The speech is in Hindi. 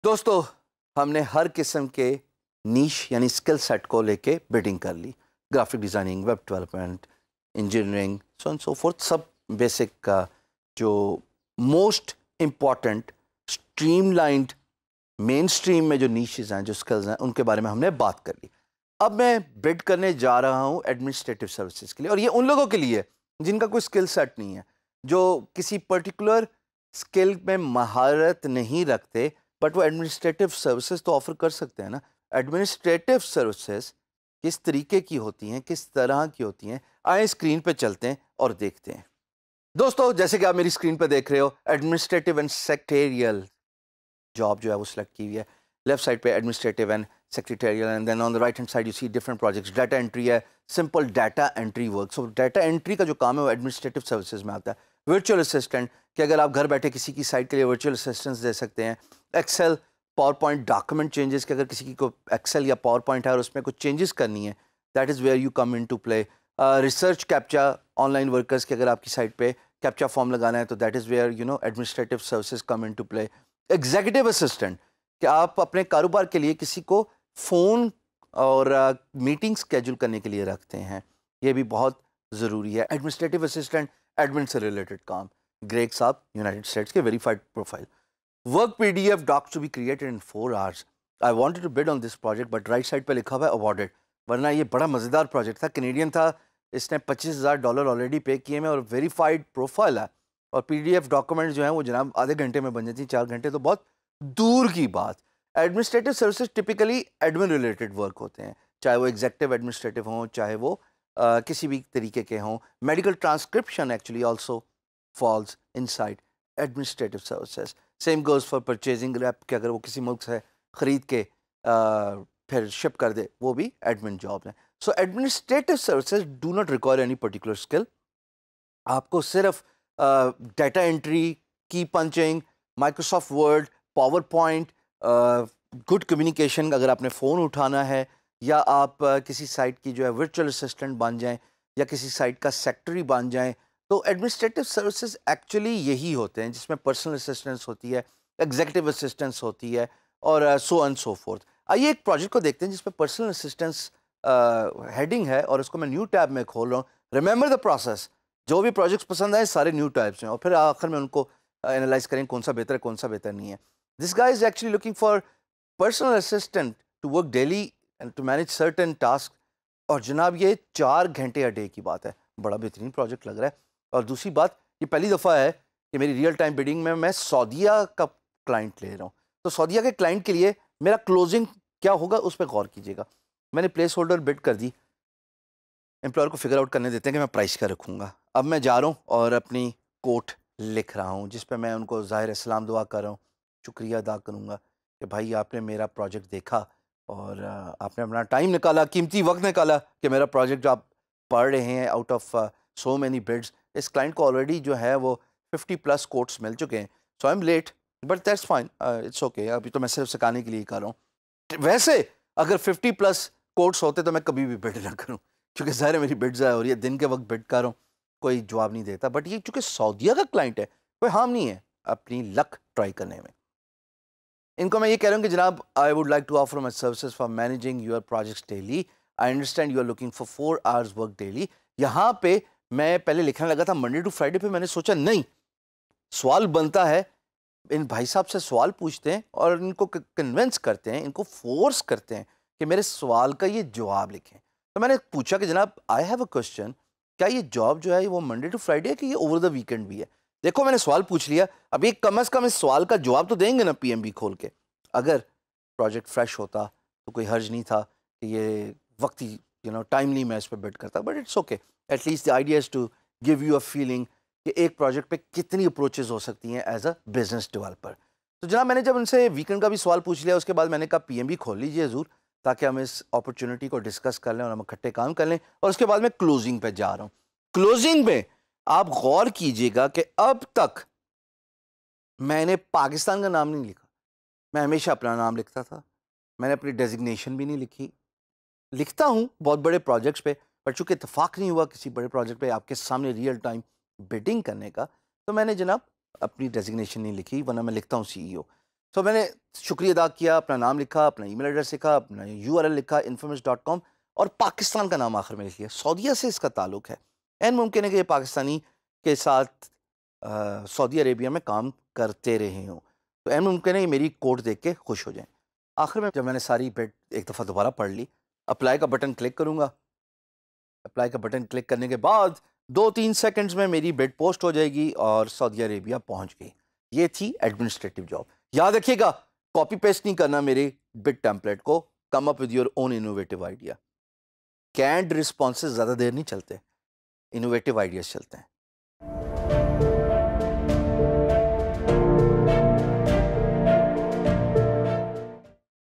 दोस्तों, हमने हर किस्म के नीश यानी स्किल सेट को लेके बिडिंग कर ली। Graphic designing, web development, engineering, so and so forth, सब बेसिक का जो most important streamlined main stream में जो नीशेस हैं, जो स्किल्स हैं, उनके बारे में हमने बात कर ली। अब मैं बिड करने जा रहा हूँ एडमिनिस्ट्रेटिव सर्विसेज के लिए, और ये उन लोगों के लिए जिनका कोई स्किल सेट नहीं है, जो किसी पर्टिकुलर स्किल में महारत नहीं रखते, बट वो एडमिनिस्ट्रेटिव सर्विसेज तो ऑफर कर सकते हैं ना। एडमिनिस्ट्रेटिव सर्विसेज किस तरीके की होती हैं, किस तरह की होती हैं, आए स्क्रीन पे चलते हैं और देखते हैं। दोस्तों, जैसे कि आप मेरी स्क्रीन पे देख रहे हो, एडमिनिस्ट्रेटिव एंड सेक्रेटरियल जॉब जो है वो सिलेक्ट की हुई है। लेफ्ट साइड पे administrative and secretarial, and then on the right hand side you see different projects. Data entry है, simple data entry work. So data entry का जो काम है वो एडमिनिस्ट्रेटिव सर्विसेज में आता है। वर्चुअल असिस्टेंट, कि अगर आप घर बैठे किसी की साइट के लिए वर्चुअल असिस्टेंस दे सकते हैं। Excel, PowerPoint document changes, कि अगर किसी की को एक्सेल या पावर पॉइंट है और उसमें कुछ चेंजेस करनी है, that is where you come in to play. Research captcha, online workers, कि अगर आपकी साइट पे कैप्चा फॉर्म लगाना है तो that is where administrative services come in to play. Executive assistant, कि आप अपने कारोबार के लिए किसी को फ़ोन और मीटिंग स्केड्यूल करने के लिए रखते हैं, ये भी बहुत ज़रूरी है। एडमिनिस्ट्रेटिव असिस्टेंट, एडमिन से रिलेटेड काम। ग्रेग साहब, यूनाइटेड स्टेट्स के, verified profile. Work PDF docs to be created in 4 hours। I wanted to bid on this project, but right side पे लिखा हुआ है अवॉर्डेड, वरना ये बड़ा मज़ेदार प्रोजेक्ट था, कैनेडियन था, इसने $25,000 ऑलरेडी पे किए में, और वेरीफाइड प्रोफाइल है। और PDF डॉक्यूमेंट जो हैं वो जनाब आधे घंटे में बन जाती हैं, 4 घंटे तो बहुत दूर की बात। Administrative services typically admin related work होते हैं, चाहे वो एग्जेक्टिव एडमिनिस्ट्रेटिव हों, चाहे वो किसी भी तरीके के हों। Medical transcription actually also falls inside administrative services. Same goes for purchasing rep, कि अगर वो किसी मुल्क से ख़रीद के फिर शिप कर दे, वो भी एडमिन जॉब है। So administrative services do not require any particular skill. आपको सिर्फ data entry, key punching, Microsoft word, power point, good communication, अगर आपने फ़ोन उठाना है, या आप किसी साइट की जो है वर्चुअल असिस्टेंट बन जाएं, या किसी साइट का सेक्रेटरी बन जाएं, तो एडमिनिस्ट्रेटिव सर्विसेज एक्चुअली यही होते हैं, जिसमें पर्सनल असिस्टेंस होती है, एग्जीक्यूटिव असिस्टेंस होती है, और सो एंड सो फोर्थ। आइए एक प्रोजेक्ट को देखते हैं जिसमें पर्सनल असिस्टेंस हेडिंग है, और उसको मैं न्यू टैब में खोल रहा हूँ। रिमेंबर द प्रोसेस, जो भी प्रोजेक्ट्स पसंद आए सारे न्यू टाइप्स हैं, और फिर आखिर में उनको एनालाइज करें कौन सा बेहतर है, कौन सा बेहतर नहीं है। This guy is actually looking for personal assistant to work daily and to manage certain task. और जनाब ये 4 घंटे अ डे की बात है, बड़ा बेहतरीन प्रोजेक्ट लग रहा है। और दूसरी बात, ये पहली दफ़ा है कि मेरी रियल टाइम बिडिंग में मैं सऊदीया का क्लाइंट ले रहा हूँ। तो सऊदीया के क्लाइंट के लिए मेरा क्लोजिंग क्या होगा, उस पर गौर कीजिएगा। मैंने प्लेस होल्डर बिड कर दी, एम्प्लॉयर को फिगर आउट करने देते हैं कि मैं प्राइस क्या रखूँगा। अब मैं जा रहा हूँ और अपनी कोट लिख रहा हूँ, जिस पे मैं उनको ज़ाहिर सलाम दुआ कर रहा हूँ, शुक्रिया अदा करूँगा कि भाई आपने मेरा प्रोजेक्ट देखा, और आपने अपना टाइम निकाला, कीमती वक्त निकाला, कि मेरा प्रोजेक्ट जो आप पढ़ रहे हैं out of so many bids, इस क्लाइंट को ऑलरेडी जो है वो 50+ कोट्स मिल चुके हैं। So I am late, but that's fine, it's okay. अभी तो मैं सिर्फ सिखाने के लिए कर रहा हूँ। वैसे अगर 50+ कोट्स होते तो मैं कभी भी बिड ना करूँ, क्योंकि ज़ाहिर है मेरी बिड ज़ाया हो रही है, दिन के वक्त बिड कर रहा हूँ, कोई जवाब नहीं देता। बट ये चूँकि सऊदीया का क्लाइंट है, कोई हार्म नहीं है अपनी लक ट्राई करने में। इनको मैं ये कह रहा हूँ कि जनाब, I would like to offer my services for managing your projects daily. I understand you are looking for 4 hours work daily. यहाँ पे मैं पहले लिखने लगा था मंडे टू फ्राइडे पे, मैंने सोचा नहीं, सवाल बनता है, इन भाई साहब से सवाल पूछते हैं और इनको कन्विंस करते हैं, इनको फोर्स करते हैं कि मेरे सवाल का ये जवाब लिखें। तो मैंने पूछा कि जनाब, आई हैव अ क्वेश्चन, क्या ये जॉब जो है वो मंडे टू फ्राइडे है कि ये ओवर द वीकेंड भी है? देखो, मैंने सवाल पूछ लिया, अब ये कम से कम इस सवाल का जवाब तो देंगे ना PMB खोल के। अगर प्रोजेक्ट फ्रेश होता तो कोई हर्ज नहीं था कि ये वक्ती टाइमली मैं इस पर बिड करता, but it's okay. At least the idea is to give you a feeling कि एक प्रोजेक्ट पे कितनी अप्रोचेज हो सकती हैं एज अ बिजनेस डेवलपर। तो जनाब, मैंने जब उनसे वीकेंड का भी सवाल पूछ लिया, उसके बाद मैंने कहा PMB खोल लीजिए ज़रूर, ताकि हम इस अपॉर्चुनिटी को डिस्कस कर लें और हम इकट्ठे काम कर लें। और उसके बाद मैं क्लोजिंग पे जा रहा हूँ। क्लोजिंग में आप गौर कीजिएगा कि अब तक मैंने पाकिस्तान का नाम नहीं लिखा, मैं हमेशा अपना नाम लिखता था। मैंने अपनी डेजिग्नेशन भी नहीं लिखी। लिखता हूँ बहुत बड़े प्रोजेक्ट्स पे, पर चूंकि इतफाक़ नहीं हुआ किसी बड़े प्रोजेक्ट पे आपके सामने रियल टाइम बिडिंग करने का, तो मैंने जनाब अपनी डेजिग्नेशन नहीं लिखी, वरना मैं लिखता हूँ CEO। तो मैंने शुक्रिया अदा किया, अपना नाम लिखा, अपना ईमेल एड्रेस लिखा, अपना यूआरएल लिखा infomix.com, और पाकिस्तान का नाम आखिर में लिख लिया। सऊदीया से इसका ताल्लुक है। एन मुमकिन है कि ये पाकिस्तानी के साथ सऊदी अरेबिया में काम करते रहे हों, तो एन मुमकिन है कि मेरी कोड देख के खुश हो जाएं। आखिर में जब मैंने सारी बेड एक दफ़ा दोबारा पढ़ ली, अप्लाई का बटन क्लिक करूँगा। अप्लाई का बटन क्लिक करने के बाद 2-3 सेकंड्स में मेरी बेड पोस्ट हो जाएगी और सऊदी अरेबिया पहुंच गई। ये थी एडमिनिस्ट्रेटिव जॉब। याद रखिएगा, कॉपी पेस्ट नहीं करना मेरे बिट टेम्पलेट को। Come up with your own innovative idea. Canned responses ज़्यादा देर नहीं चलते, इनोवेटिव आइडियाज़ चलते हैं।